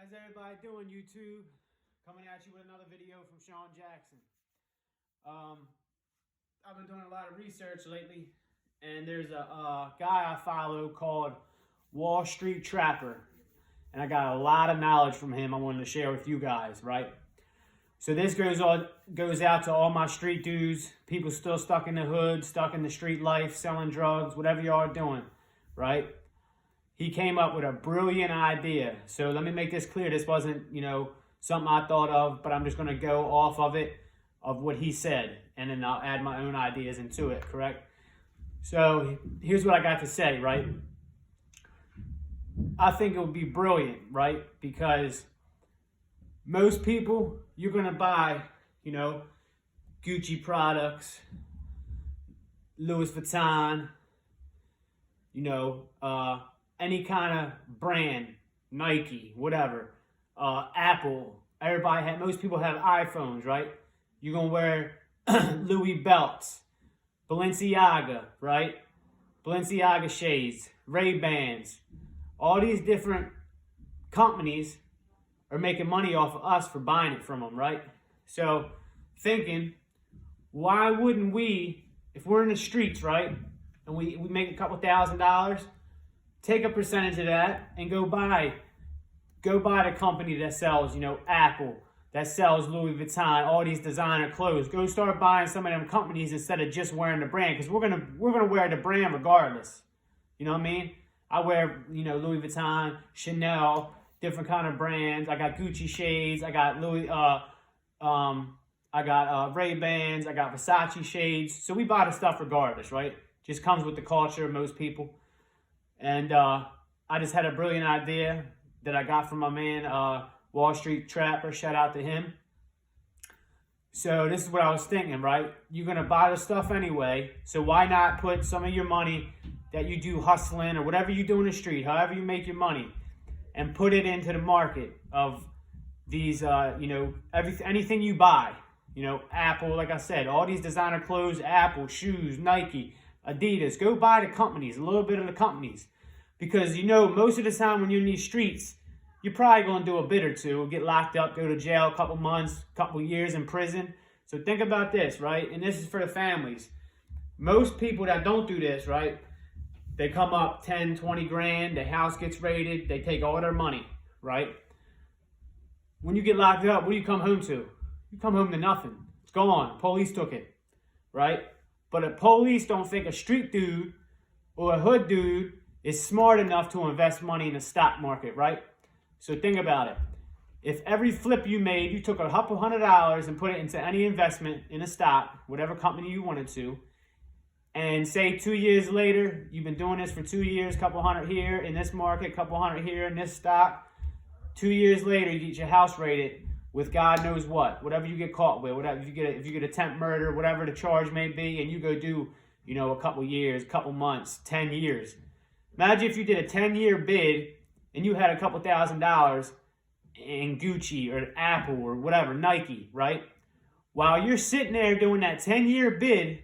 How's everybody doing, YouTube? Coming at you with another video from Sean Jackson. I've been doing a lot of research lately, and there's a guy I follow called Wall Street Trapper, and I got a lot of knowledge from him I wanted to share with you guys, right? So this goes out to all my street dudes, people still stuck in the hood, stuck in the street life, selling drugs, whatever you are doing, right? He came up with a brilliant idea. So let me make this clear. This wasn't, something I thought of, but I'm just going to go off of it, of what he said, and then I'll add my own ideas into it, correct? So here's what I got to say, right? I think it would be brilliant, right? Because most people, you're going to buy, Gucci products, Louis Vuitton, any kind of brand, Nike, whatever, Apple. Most people have iPhones, right? You're going to wear Louis belts, Balenciaga, right? Balenciaga shades, Ray-Bans. All these different companies are making money off of us for buying it from them, right? So thinking, why wouldn't we, if we're in the streets, right, and we make a couple $1,000s, take a percentage of that and go buy the company that sells, Apple, that sells Louis Vuitton, all these designer clothes. Go start buying some of them companies instead of just wearing the brand, because we're gonna wear the brand regardless. You know what I mean? I wear, Louis Vuitton, Chanel, different kind of brands. I got Gucci shades. I got Ray-Bans. I got Versace shades. So we buy the stuff regardless, right? Just comes with the culture of most people. And I just had a brilliant idea that I got from my man, Wall Street Trapper. Shout out to him. So this is what I was thinking, right? You're going to buy the stuff anyway. So why not put some of your money that you do hustling or whatever you do in the street, however you make your money, and put it into the market of these, anything you buy. Apple, like I said, all these designer clothes, Apple, shoes, Nike, Adidas. Go buy the companies, a little bit of the companies. Because, most of the time when you're in these streets, you're probably going to do a bit or two, get locked up, go to jail a couple months, couple years in prison. So think about this, right? And this is for the families. Most people that don't do this, right, they come up 10, 20 grand, their house gets raided, they take all their money, right? When you get locked up, what do you come home to? You come home to nothing. It's gone. Police took it, right? But the police don't think a street dude or a hood dude is smart enough to invest money in the stock market, right? So think about it. If every flip you made, you took a couple $100s and put it into any investment in a stock, whatever company you wanted to, and say 2 years later, you've been doing this for 2 years, couple hundred here in this market, couple hundred here in this stock. 2 years later, you get your house raided with God knows what, whatever you get caught with, whatever if you get attempt murder, whatever the charge may be, and you go do, a couple years, couple months, 10 years. Imagine if you did a 10-year bid and you had a couple $1,000s in Gucci or Apple or whatever, Nike, right? While you're sitting there doing that 10-year bid,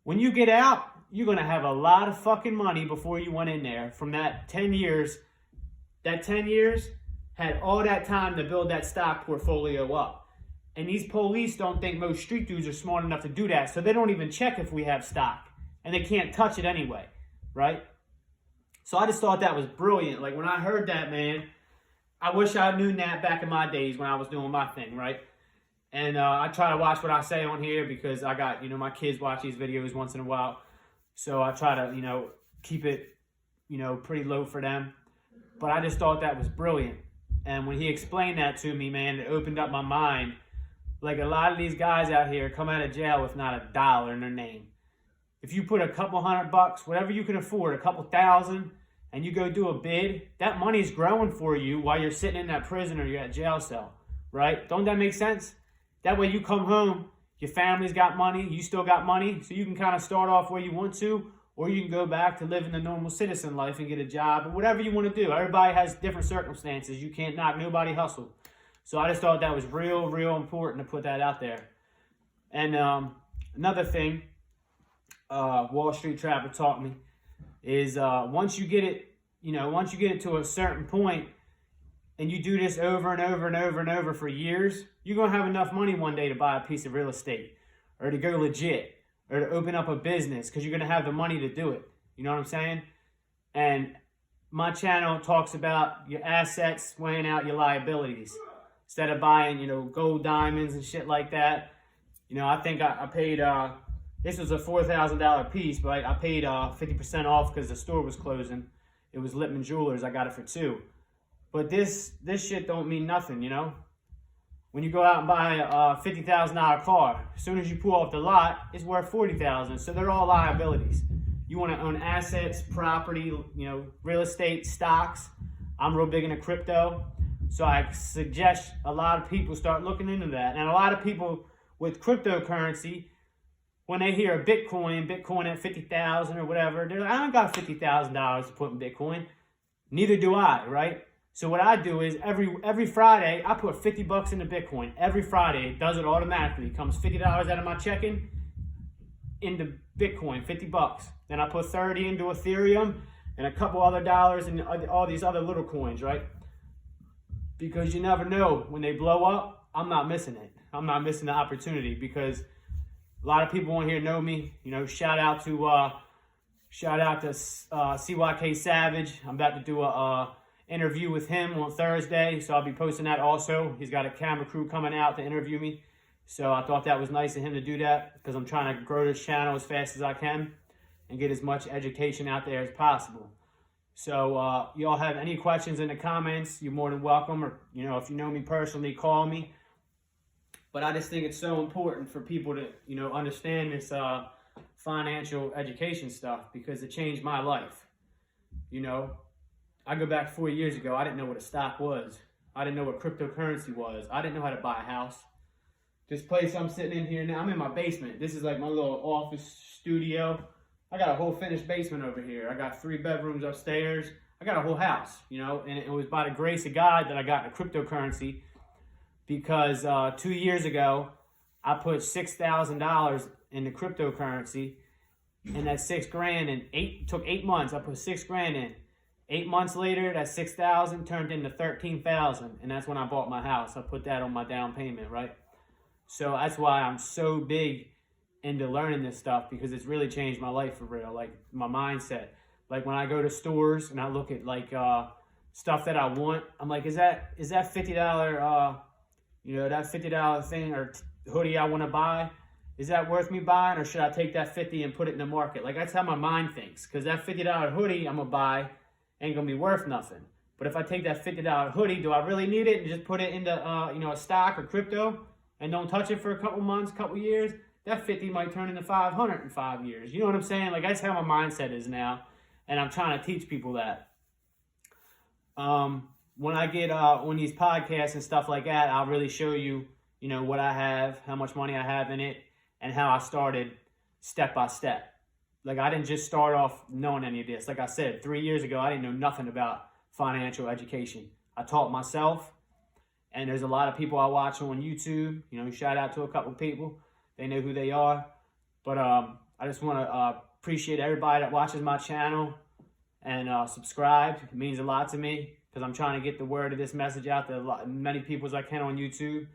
when you get out, you're going to have a lot of fucking money before you went in there from that 10 years. That 10 years had all that time to build that stock portfolio up. And these police don't think most street dudes are smart enough to do that. So they don't even check if we have stock. And they can't touch it anyway, right? So I just thought that was brilliant. Like when I heard that, man, I wish I knew that back in my days when I was doing my thing, right? And I try to watch what I say on here because I got, my kids watch these videos once in a while. So I try to, keep it, pretty low for them. But I just thought that was brilliant. And when he explained that to me, man, it opened up my mind. Like a lot of these guys out here come out of jail with not a dollar in their name. If you put a couple $100, whatever you can afford, a couple thousand, and you go do a bid, that money's growing for you while you're sitting in that prison or you're at jail cell, right? Don't that make sense? That way you come home, your family's got money, you still got money, so you can kind of start off where you want to, or you can go back to living the normal citizen life and get a job, or whatever you want to do. Everybody has different circumstances. You can't knock nobody hustle. So I just thought that was real, real important to put that out there. And another thing, Wall Street Trapper taught me, is once you get it to a certain point, and you do this over and over and over and over for years, you're going to have enough money one day to buy a piece of real estate or to go legit or to open up a business because you're going to have the money to do it. You know what I'm saying? And my channel talks about your assets weighing out your liabilities. Instead of buying, you know, gold diamonds and shit like that. You know, I think I paid, this was a $4,000 piece, but I paid 50% off because the store was closing. It was Lippman Jewelers. I got it for $2. But this shit don't mean nothing, you know? When you go out and buy a $50,000 car, as soon as you pull off the lot, it's worth $40,000. So they're all liabilities. You want to own assets, property, you know, real estate, stocks. I'm real big into crypto. So I suggest a lot of people start looking into that. And a lot of people with cryptocurrency, when they hear Bitcoin at 50,000 or whatever, they're like, I don't got $50,000 to put in Bitcoin. Neither do I, right? So what I do is every Friday, I put $50 into Bitcoin. Every Friday, it does it automatically. It comes $50 out of my checking into Bitcoin, $50. Then I put 30 into Ethereum and a couple other dollars in all these other little coins, right? Because you never know, when they blow up, I'm not missing it. I'm not missing the opportunity because a lot of people on here know me. You know, shout out to CYK Savage. I'm about to do a interview with him on Thursday, so I'll be posting that also. He's got a camera crew coming out to interview me. So I thought that was nice of him to do that because I'm trying to grow this channel as fast as I can and get as much education out there as possible. So y'all have any questions in the comments, you're more than welcome. Or, you know, if you know me personally, call me. But I just think it's so important for people to, you know, understand this financial education stuff because it changed my life. You know, I go back 4 years ago, I didn't know what a stock was. I didn't know what cryptocurrency was. I didn't know how to buy a house. This place I'm sitting in here now, I'm in my basement. This is like my little office studio. I got a whole finished basement over here. I got 3 bedrooms upstairs. I got a whole house, you know, and it was by the grace of God that I got into cryptocurrency because 2 years ago, I put $6,000 into cryptocurrency and that $6,000 and took 8 months. I put $6,000 in. 8 months later, that $6,000 turned into $13,000, and that's when I bought my house. I put that on my down payment, right? So that's why I'm so big into learning this stuff because it's really changed my life for real, like my mindset. Like when I go to stores and I look at like stuff that I want, I'm like, is that $50 you know, that $50 thing or hoodie I want to buy, is that worth me buying, or should I take that 50 and put it in the market? Like that's how my mind thinks, because that $50 hoodie I'm gonna buy ain't gonna be worth nothing. But if I take that $50 hoodie, do I really need it and just put it into you know, a stock or crypto and don't touch it for a couple months, couple years? That 50 might turn into 500 in 5 years. You know what I'm saying? Like that's how my mindset is now, and I'm trying to teach people that. When I get on these podcasts and stuff like that, I'll really show you, you know, what I have, how much money I have in it, and how I started step by step. Like I didn't just start off knowing any of this. Like I said, 3 years ago, I didn't know nothing about financial education. I taught myself, and there's a lot of people I watch on YouTube. You know, shout out to a couple people. They know who they are. But I just want to appreciate everybody that watches my channel and subscribe. It means a lot to me because I'm trying to get the word of this message out to many people as I can on YouTube.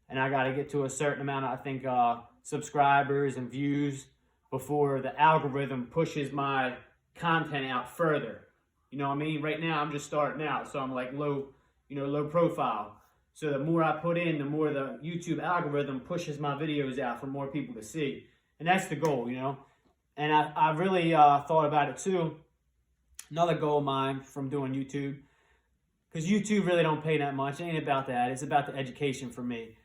And I got to get to a certain amount of, I think, subscribers and views before the algorithm pushes my content out further. You know what I mean? Right now, I'm just starting out. So I'm like low profile. So the more I put in, the more the YouTube algorithm pushes my videos out for more people to see. And that's the goal, you know? And I really thought about it too. Another goal of mine from doing YouTube, because YouTube really don't pay that much. It ain't about that. It's about the education for me.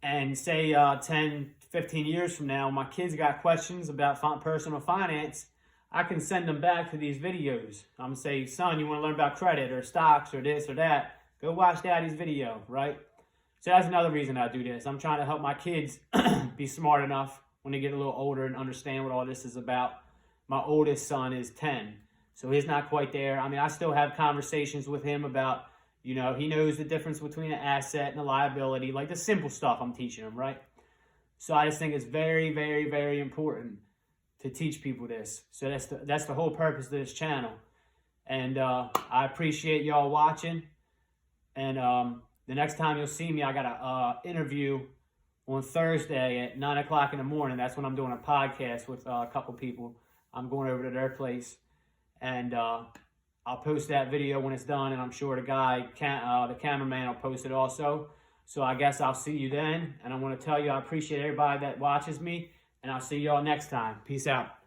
And say 10, 15 years from now, my kids got questions about personal finance, I can send them back to these videos. I'm going to say, son, you want to learn about credit or stocks or this or that? Go watch daddy's video, right? So that's another reason I do this. I'm trying to help my kids be smart enough when they get a little older and understand what all this is about. My oldest son is 10, so he's not quite there. I mean, I still have conversations with him about, you know, he knows the difference between an asset and a liability, like the simple stuff I'm teaching him, right? So I just think it's very, very, very important to teach people this. So that's the whole purpose of this channel. And I appreciate y'all watching. And the next time you'll see me, I got a interview on Thursday at 9 o'clock in the morning. That's when I'm doing a podcast with a couple people. I'm going over to their place, and I'll post that video when it's done, and I'm sure the cameraman will post it also. So I guess I'll see you then, and I want to tell you I appreciate everybody that watches me, and I'll see y'all next time. Peace out.